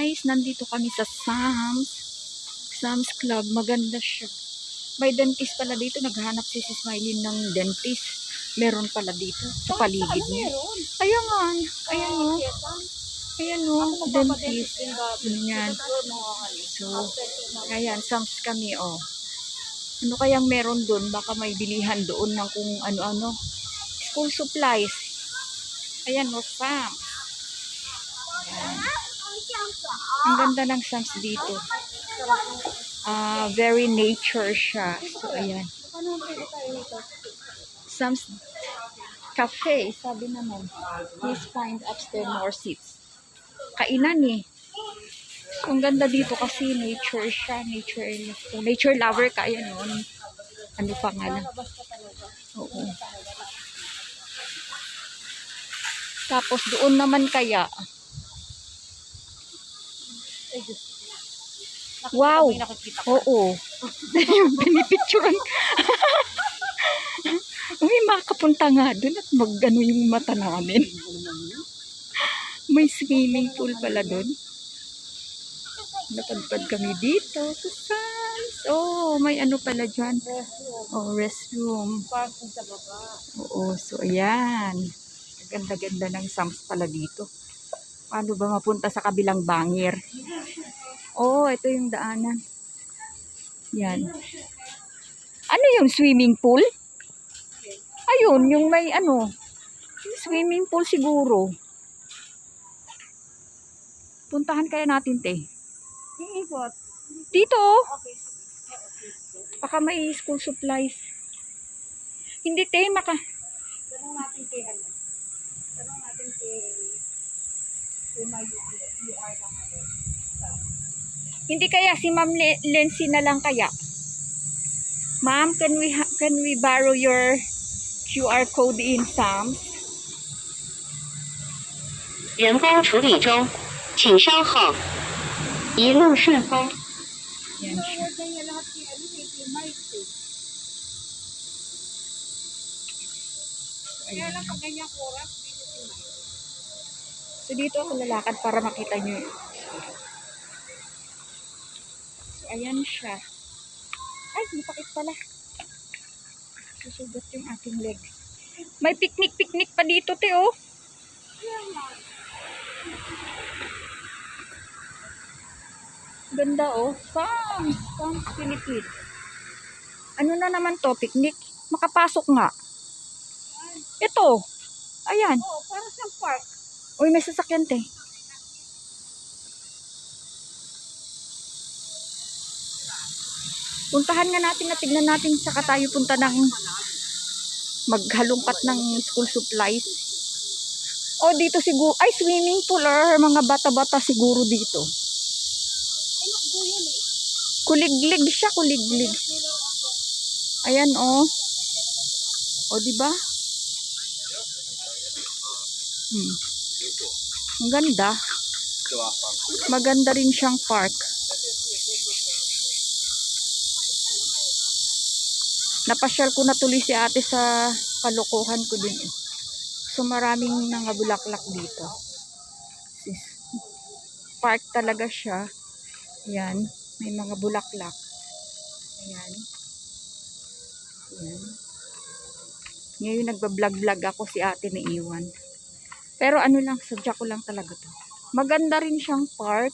guys, nandito kami sa Sam's Club. Maganda siya. May dentist pala dito. Naghahanap si Smiley ng dentist. Meron pala dito sa paligid niya. Ayan nga. Ayan o. Ayan o. Dentist. Ayan. So, ayan. Sam's kami o. Ano kayang meron doon? Baka may bilihan doon ng kung ano-ano. School supplies. Ayan o. Sam's. Ayan. Ang ganda ng Sam's dito. Very nature siya. So, ayan. Sam's Cafe, sabi naman. Please find upstairs more seats. Kainan eh. Ang ganda dito kasi nature siya. Nature lover ka. Ayan o. Ano pa nga na. Oo. Tapos doon naman kaya. Wow! Oo. Yung pinipicturean. Uy, makapunta nga doon at mag-ano yung mata namin. May swimming pool pala doon. Napadpad kami dito sa Sam's. Oh, may ano pala dyan. Oh, restroom. Parking sa baba. Oo, so ayan. Ganda-ganda ng Sam's pala dito. Paano ba mapunta sa kabilang bangir? Oh, ito yung daanan. Yan. Ano yung swimming pool? Ayun, yung may ano. Swimming pool siguro. Puntahan kaya natin, te. Iikot. Dito. Okay. Baka may school supplies. Hindi, te. Tanong natin kay ano. Tanong natin kay may UR lang ano. Hindi kaya si Ma'am Lency na lang kaya. Ma'am, can we borrow your QR code in Sam's? 人工处理中，请稍后。一路顺风。 Yan siya. Huwag kaya lahat kay ano kay Mike eh. Kaya lang pag ganyan oras, dito si Mike. So dito ako lalakad para makita nyo yun. So ayan siya. Ay, masakit pala. Susugat yung aking legs. May picnic pa dito, te, oh. Ganda, oh. Sam's Philippines. Ano na naman to, picnic? Makapasok nga. Ito. Ayan. Oo, para sa park. Uy, may sasakyan, te. Puntahan nga natin na tignan natin saka tayo punta ng maghalungkat ng school supplies. O, dito siguro. Ay, swimming pool or mga bata-bata siguro dito. Eh, makdo yan eh. Kuliglig siya, kuliglig. Ayan, oh. O, diba? Ang ganda. Maganda rin siyang park. Napasyal ko na tuloy si ate sa kalokohan ko din. So maraming nangabulaklak dito. Park talaga siya. Ayan. May mga bulaklak. Ayan. Ayan. Ngayon nagbablog-vlog ako si ate na iwan. Pero ano lang, sadya ko lang talaga to. Maganda rin siyang park.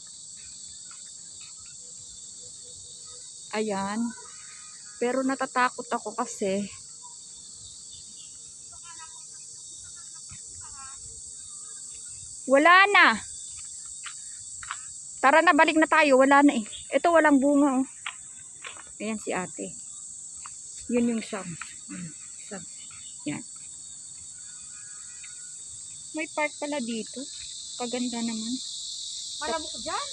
Ayan. Pero natatakot ako kasi wala na. Tara na, balik na tayo. Wala na eh. Ito walang bunga, oh. Ayan si ate. Yun yung Sam's. Yan. May park pala dito. Kaganda naman. Malamok dyan.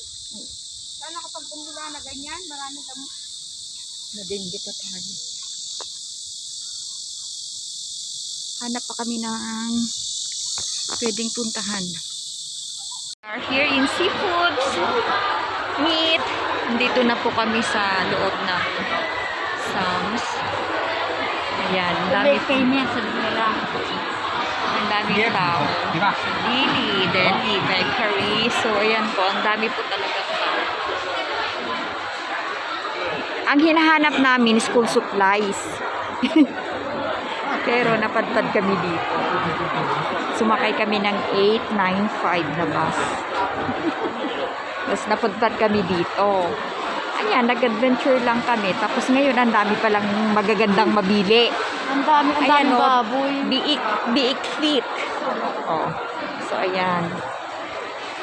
Sana kapag bumula na ganyan, marami lamok. Nadindi pa tayo. Hanap pa kami ng pwedeng puntahan. We are here in Seafoods. Meat. Nandito na po kami sa loob ng Sam's. Ayan. Dami Kay niya, sabi nila. Ang daming tao. Dili, Delhi, Bakery. So, ayan po. Ang dami po talaga tao. Ang hinahanap namin, school supplies. Pero napadpad kami dito. Sumakay kami ng 895 na bus. Tapos napadpad kami dito. Ayan, nag-adventure lang kami. Tapos ngayon, ang dami palang magagandang mabili. Ang daming Ayan, oh, baboy. Biik Fit. Oh. So, ayan.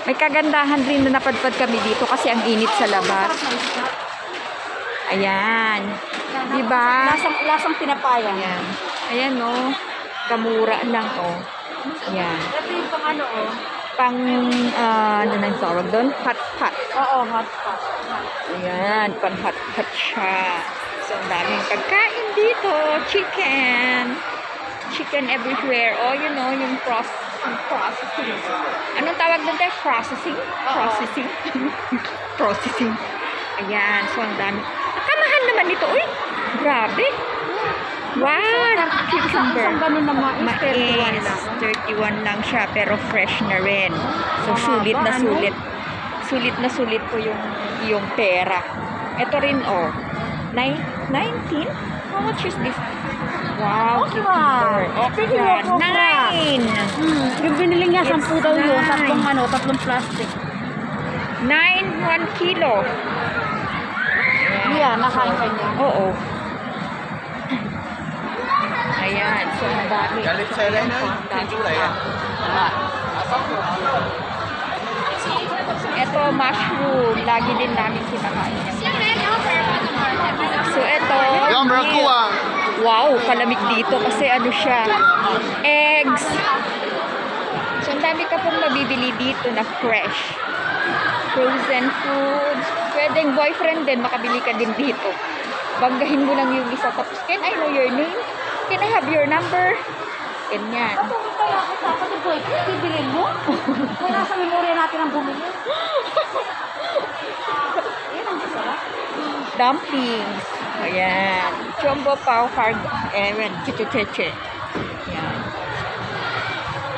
May kagandahan rin na napadpad kami dito kasi ang init sa labas. Ayan. Diba? Lasang pinapaya. Ayan. Ayan, oh. Kamura lang, oh. Ayan. Ito yung pang ano, oh. Pang, ano nang tawag doon? Hot-hot. Oo, hot pot. Ayan, pang hot-hot siya. So, ang daming pagkain dito. Chicken. Chicken everywhere. Oh, you know, yung processing. Anong tawag doon tayo? Processing? Processing. Processing. Ayan, so ang dami. Kamahal naman ito. Uy, grabe. Wow, cucumber. Isang ganun na mais, Mais, 31 lang siya, pero fresh na rin. So, sulit na Ano? sulit. Sulit na sulit po yung pera. Ito rin, oh. 19? How much is this? Wow, cucumber. Speaking Okra, of okra. 9. Yung binili niya, It's 10 daw yun. nice. Tatlong plastic. 9, 1 kilo. Yeah, nakain ka niya. Oo. Ayan, so ang dami. Galit sa Elena, Ang dami. Jula yan. Ito, mushroom. Lagi din namin kinakain yan. So, ito. Yung barakuwa. Wow, palamig dito kasi ano siya. Eggs. So, ang dami ka pong mabibili dito na fresh. Frozen foods. Pwedeng boyfriend din, makabili ka din dito. Banggahin mo lang yung isa. Tapos, can I know your name? Can I have your number? Ganyan. Kaya ako dapat yung boyfriend, bibilin mo? Kaya nasa memorya natin ang bumili. Yan ang masarap. Dumplings. Ayan. Jumbo pao cargo. Ewan. Chicheche. Ayan.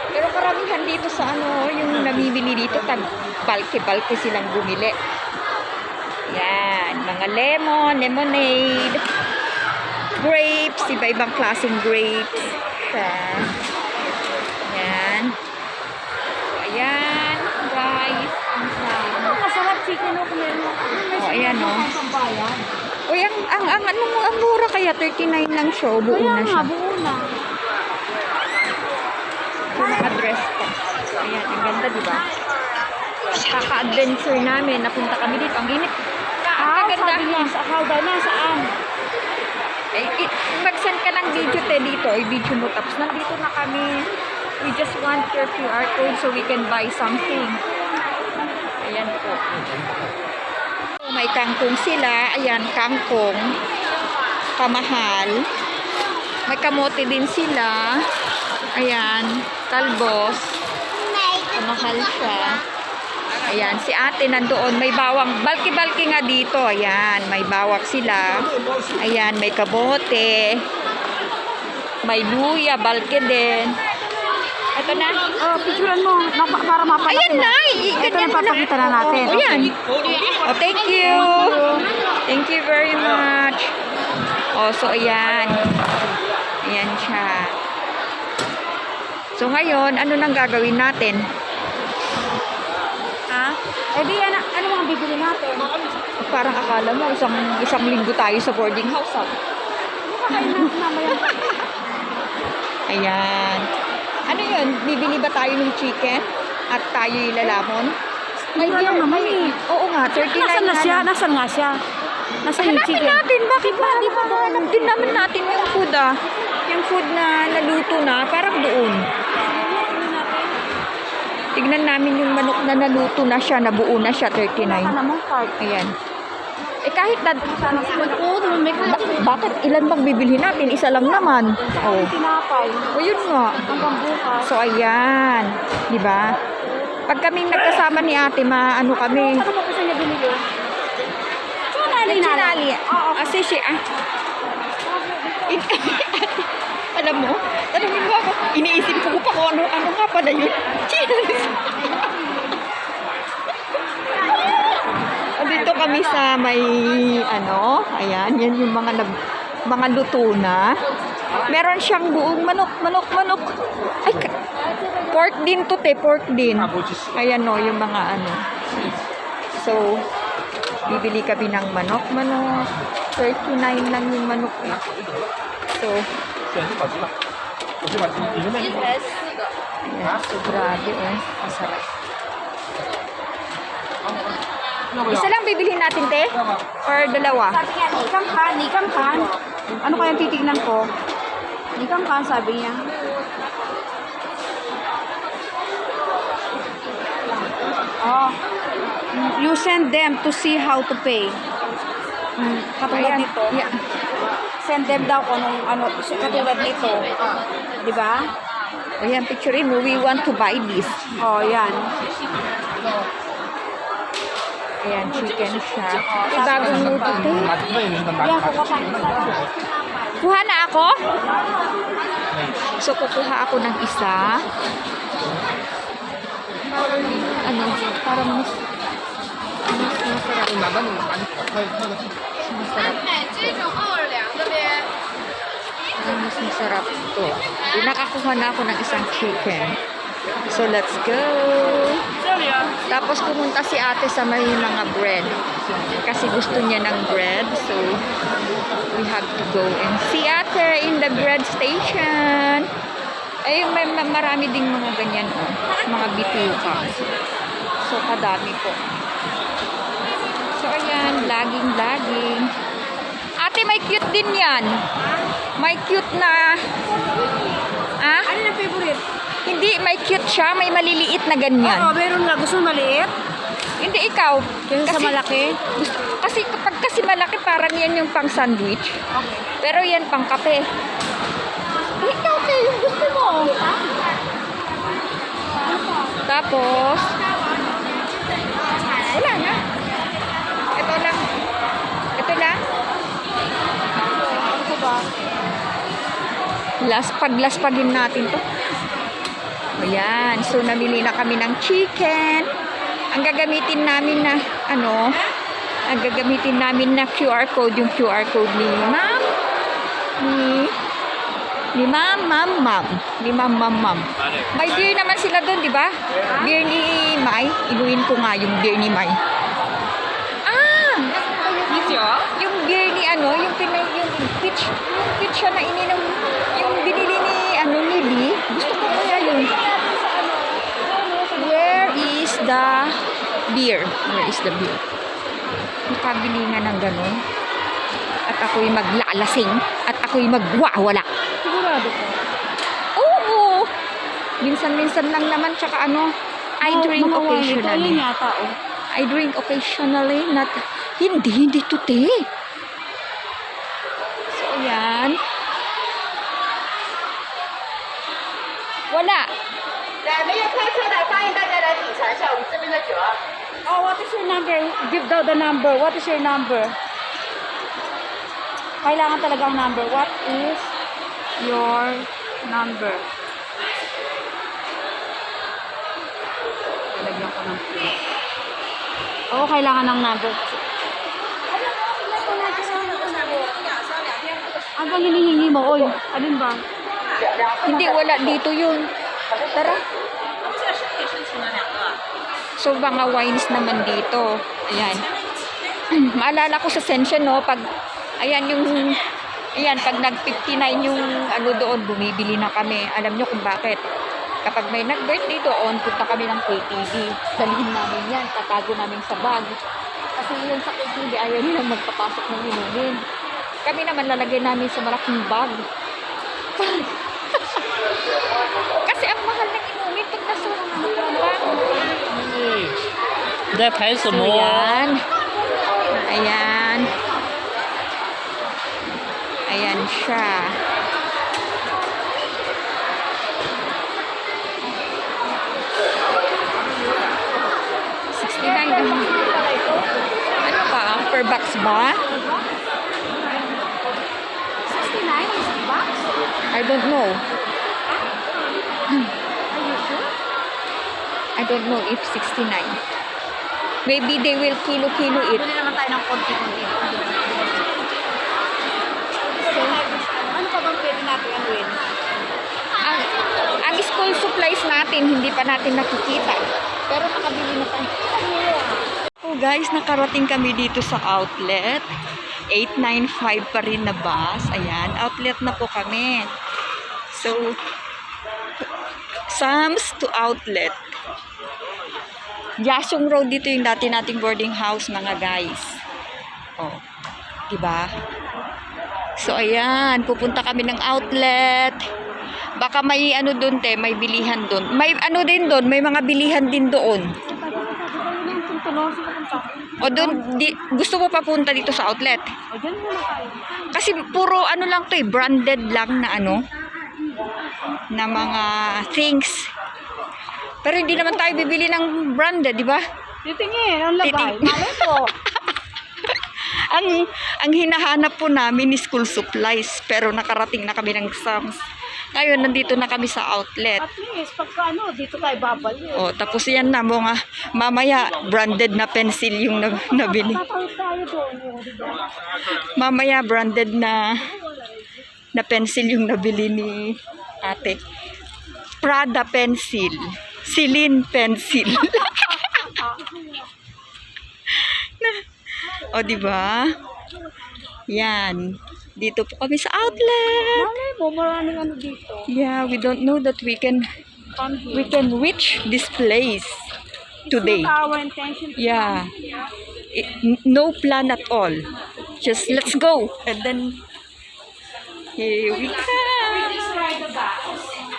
Pero karamihan dito sa ano, yung namimili dito, balke-balke silang bumili. Ayan. Mga lemon, lemonade, grapes, iba-ibang klaseng grapes. Siya. Ayan. So, ayan, guys. Ang sarap. Ang masarap chicken o kumain mo. Oh, ayan, oh. Pambayan. Uy, ang mura kaya, 39 lang siya, o buo Kaya na nga, siya. buo na. Yung mga dress pa. Ayan, ang ganda, di ba? Kaka-adventure namin, napunta kami dito. Ang init. Sabi niya, Kagandahan. sa Hawda na, saan? Mag-send ka ng video dito, i-video mo. Tapos nandito na kami. We just want your QR code so we can buy something. Ayan po. May kangkong sila. Ayan, kangkong. Kamahal. May kamote din sila. Ayan, talbos. Kamahal siya. Ayan, si ate nandoon. May bawang. Balki-balki nga dito. Ayan, may bawak sila. Ayan, may kamote. May luya, balki din. Ito na. Oh, picturean mo. Para mapalaki Ayan mo. na. Ito na papakita na natin. Oh, ayan. Oh, thank you. Thank you very much. Oh, so ayan. Ayan siya. So ngayon, ano nang gagawin natin? Ha? Eh di, ano mga bibili natin? Parang akala mo, isang linggo tayo sa boarding house, ha? Kakain natin mamaya. Ayan. Ano yun? Bibili ba tayo ng chicken? At tayo ilalamon? May beer- naman eh. Oo nga, 39 Nasaan na nga siya? lang. Nasaan nga siya? Nasaan yung Hanapin chicken? natin. Bakit ba? Di ba hanap din naman natin yung food, ah. Yung food na naluto na, parang doon. Tignan namin yung manok na naluto na siya, nabuo na siya, 39. namang card. Ayan. Eh kahit na, May bakit ilan bang bibilhin natin? Isa lang naman. Oh. tinapay. O yun nga. Hanggang bukas. So ayan, 'di ba? Pag kaming nagkasama ni ate, maano kami. Ano mo gusto niya binili? Sinali. Oo. Kasi siya, Alam mo, tanungin mo ako, iniisip ko pa kung ano nga pala yun. Cheers! Dito kami sa may, ayan, yan yung mga luto na. Meron siyang buong manok. Ay, pork din to, pork din. Ayan o, yung mga So, bibili kami ng manok. 39 lang yung manok. So, ayan, so grabe masarap. Isa lang bibilihin natin, te? Or dalawa? Sabi niya, nikang kan. Ano kayang titignan ko? Nikang kan, sabi niya. Oh. You send them to see how to pay. Katulad Ayan. nito. Yeah. Send them daw kung katulad nito. Di ba? Ayan, picturein mo. We want to buy this. Oh, yan. Ayan, chicken siya. May bagong luto, te. Yan, kukuha. Kuha na ako? So, kukuha ako ng isa. Parang mas masarap. Parang mas masarap to. Nakakuha na ako ng isang chicken. So, let's go. Tapos pumunta si ate sa may mga bread. Kasi gusto niya ng bread. So, we have to go and see ate in the bread station. Ay, may marami ding mga ganyan, mga bituka. So, kadami po. So, ayan, laging. Ate, may cute din yan. May cute na... Ano na favorite? Hindi, may cute siya. May maliliit na ganyan. Oo, meron nga. Gusto mo maliit? Hindi, ikaw. Kaya sa malaki? Kasi kapag kasi malaki, parang yan yung pang sandwich. Okay. Pero yan pang kape. Ikaw, te, yung gusto mo. Tapos, wala na. Ito lang. Ano ba? Paglaspagin natin to. Ayan. So, namili na kami ng chicken. Ang gagamitin namin na, QR code, yung QR code ni Ma'am. Ni Ma'am. May beer naman sila doon, di ba? Beer ni Mai. Inuin ko nga yung beer ni Mai. Yung beer ni yung peach siya na ininom, yung binili ni Nili. Gusto ko kaya yun. Where is the beer? Nakabili nga ng ganun. At ako'y maglalasing. At ako'y magwawala. Sigurado ko. Oo. Minsan-minsan lang naman. Tsaka I drink occasionally. Ito yata, I drink occasionally. Hindi to, te. So, ayan. Wala. Oh, what is your number? Give daw the number. What is your number? Kailangan talagang number. What is your number? Lagyan ko ng place. Oo, kailangan ng number. Ano bang hinihingi mo? Oy, alin ba? Hindi, wala dito yun. Tara. So, mga wines naman dito. Ayan. Maalala ko sa Sensation, pag, pag nag-59 yung doon, bumibili na kami. Alam nyo kung bakit. Kapag may nag-birthday doon, punta kami ng KTV. Dalhin namin yan, tatago namin sa bag. Kasi yun sa KTV, ayaw nila magpapasok ng inumin. Kami naman lalagay namin sa malaking bag. Kasi ang mahal ng inumin pag nasurang ang bag. 你在拍什 So, 么？ Ayan siya. Ano pa? Per box ba? 69 ang isang box? I don't know. Are you sure? I don't know if 69. Maybe they will kilo-kilo it. Bili naman tayo ng konti-konti. Ano pa bang pwede natin anuin? Ang school supplies natin, hindi pa natin nakikita. Pero nakabili na tayo. Oh guys, nakarating kami dito sa outlet. 895 pa rin na bus. Ayan, outlet na po kami. So, Sam's to outlet. Yasung Road dito yung dati nating boarding house, mga guys. Oh, diba? So, ayan, pupunta kami ng outlet. Baka may ano doon, may bilihan doon. May ano din doon, may mga bilihan din doon. O doon, gusto mo papunta dito sa outlet? O, dyan muna tayo. Kasi puro ano lang to branded lang na ano, na mga things. Pero hindi naman tayo bibili ng branded, di ba? Titingin, ang labay. Malay po. ang hinahanap po namin is school supplies, pero nakarating na kami ng Sam's. Ngayon, nandito na kami sa outlet. At least, pagka ano, dito tayo babalik. O, tapos yan na mga, mamaya, branded na pencil yung nabili. Tatawid tayo doon, di ba? Mamaya, branded na pencil yung nabili ni ate. Prada pencil. Celine pencil. O, diba? Yan. Dito po kami sa outlet. Malay mo, maraming ano dito. Yeah, we don't know that we can reach this place today. It's not our intention to Yeah. No plan at all. Just let's go. And then here we come.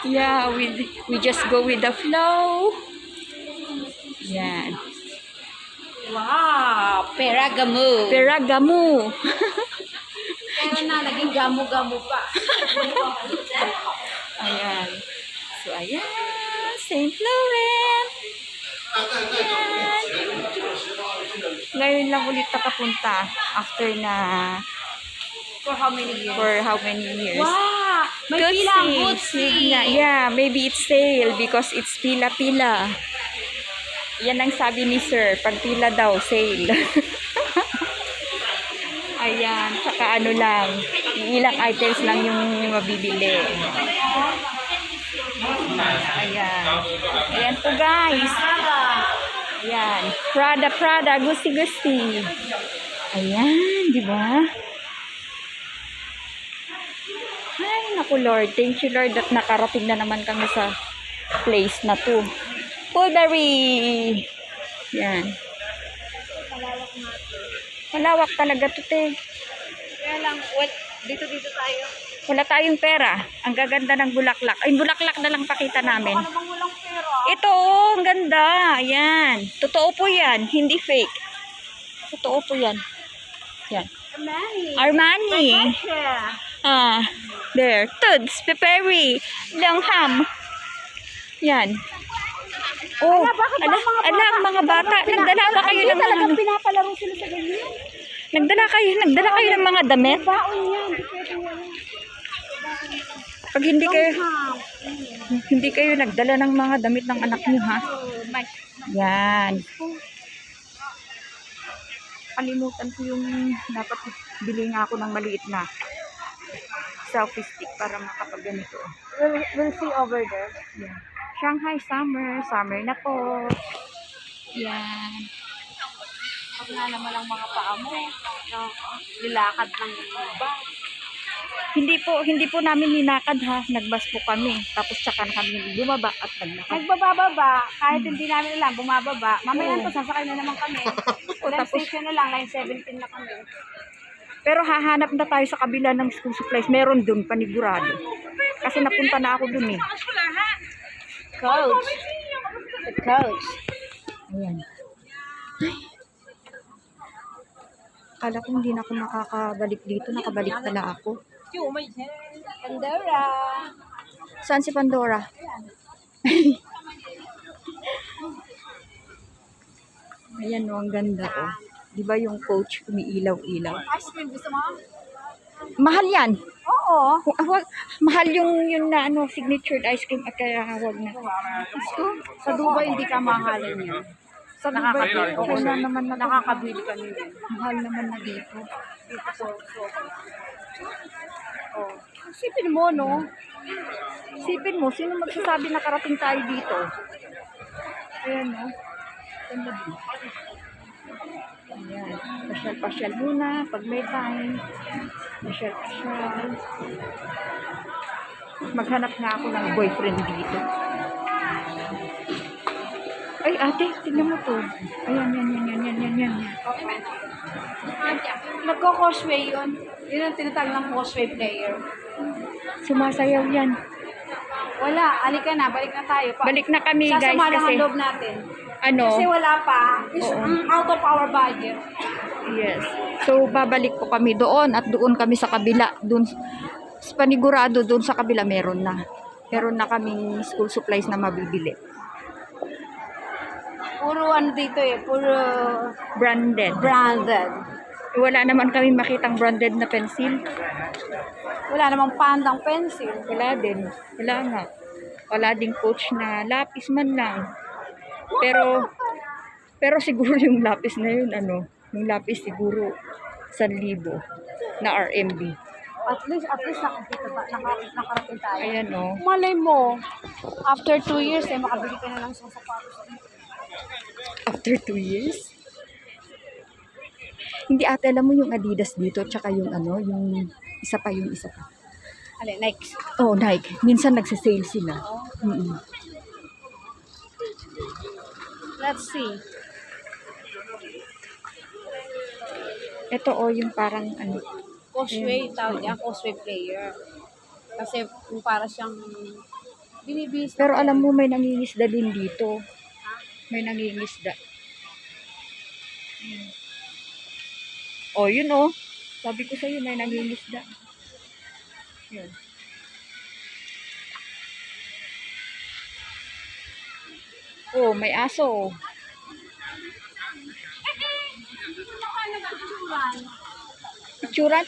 Yeah, we just go with the flow. Yan. Wow! Peragamo! Peragamo. Pero na, naging gamo-gamo pa. Ayan. So, ayan. St. Laurent. Ayan. Ngayon lang ulit nakapunta after na For how many years? for how many years? Wow! May Kasi, pila ang Bootsy! yeah, maybe it's sale because it's pila-pila. Yan ang sabi ni sir. Pag pila daw, sale. Ayan. Saka ano lang. Ilang items lang yung mabibili. Ayan. Ayan po guys. Ayan. Prada. Gusti. Ayan. Diba? Ay, naku Lord. Thank you Lord that nakarating na naman kami sa place na to. Pulberry. Yan. Malawak talaga to, te. Kaya lang, dito tayo. Wala tayong pera. Ang gaganda ng bulaklak. Ay, bulaklak na lang pakita namin. Ano bang walang pera? Ito, oh, ang ganda. Ayan. Totoo po yan. Hindi fake. Totoo po yan. Yan. Armani. Ah, there. Tuds, Peperi, Langham. Yan. Oh, mga bata. Nagdala ba kayo ng mga pinapalaro sila sa ganyan. Nagdala kayo ng mga damit? Baon yan. Di pwede wala. Pag hindi kayo nagdala ng mga damit ng anak niyo, ha? Yan. Kalimutan ko yung dapat bili nga ako ng maliit na selfie stick para makapagganito. We'll see over there. Yan. Shanghai summer na po. Yan. Pag nga naman ang mga paa mo, nilakad ng bus. Hindi po namin ninakad ha. Nagbas po kami. Tapos tsaka na kami bumaba at naglakad. Nagbababa, kahit hindi namin alam, bumababa. Mamaya to, sasakay na naman kami. Next tapos- station na lang, line 17 na kami. Pero hahanap na tayo sa kabila ng school supplies. Meron dun, panigurado. Kasi napunta na ako dun eh. Coach. The coach. Ayan. Akala ko hindi na ako makakabalik dito. Nakabalik pala ako. Pandora. Saan si Pandora? Ayan o, ang ganda o. Di ba yung coach umiilaw-ilaw? Ice cream, gusto mo? Mahal yan. Oo. Mahal yung na ano, signatured ice cream at kaya wag na. Sa Dubai, hindi ka mahalin yan. Sa Dubai, okay na naman na Nakakabili ka nila. mahal naman na dito. Oh. Isipin mo, no? Sipin mo, sino magsasabi na karating tayo dito? Ayan, no? Ganda din. Ayan. Pasyal-pasyal muna pag may time. Pasyal-pasyal. Maghanap nga ako ng boyfriend dito. Ay, ate, tignan mo to. Ayan, yan. Nagko-causeway yun. Yun ang tinatawag ng causeway player. Sumasayaw yan. Wala, alika na, balik na tayo. Balik na kami, guys, Sasama lang kasi ang loob natin. ano, Kasi wala pa. It's Oo. out of our budget. yes. So, babalik po kami doon at doon kami sa kabila. Doon, panigurado doon sa kabila meron na. Meron na kaming school supplies na mabibili. Puro ano dito eh, puro Branded. branded. Wala naman kami makitang branded na pencil. Wala namang pandang pencil. Wala din. Wala nga. Wala ding coach na lapis man lang. Pero siguro yung lapis na yun, ano, yung lapis siguro 1,000 na RMB. At least nakarating tayo. Ayan, oh. Malay mo, after 2 years, eh, makabili ka na ng isang sapatos. After 2 years? Hindi ate, alam mo yung Adidas dito, tsaka yung ano, yung isa pa. Alin, next. Oh, Nike. Minsan nagsisale sila. Mm-mm. Let's see. Ito oh, yung parang ano. Causeway, tawag niya, causeway player. Kasi kung para siyang binibis. Pero alam mo, may nangingisda din dito. May nangingisda. Oh, yun oh. Sabi ko sa'yo, may nangingisda. Yun. Oh, may aso.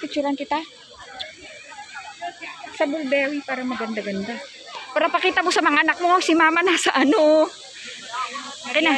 Picturan kita. Sa Bulberry para maganda-ganda. Para pakita mo sa mga anak mo, si mama nasa ano. Okay na.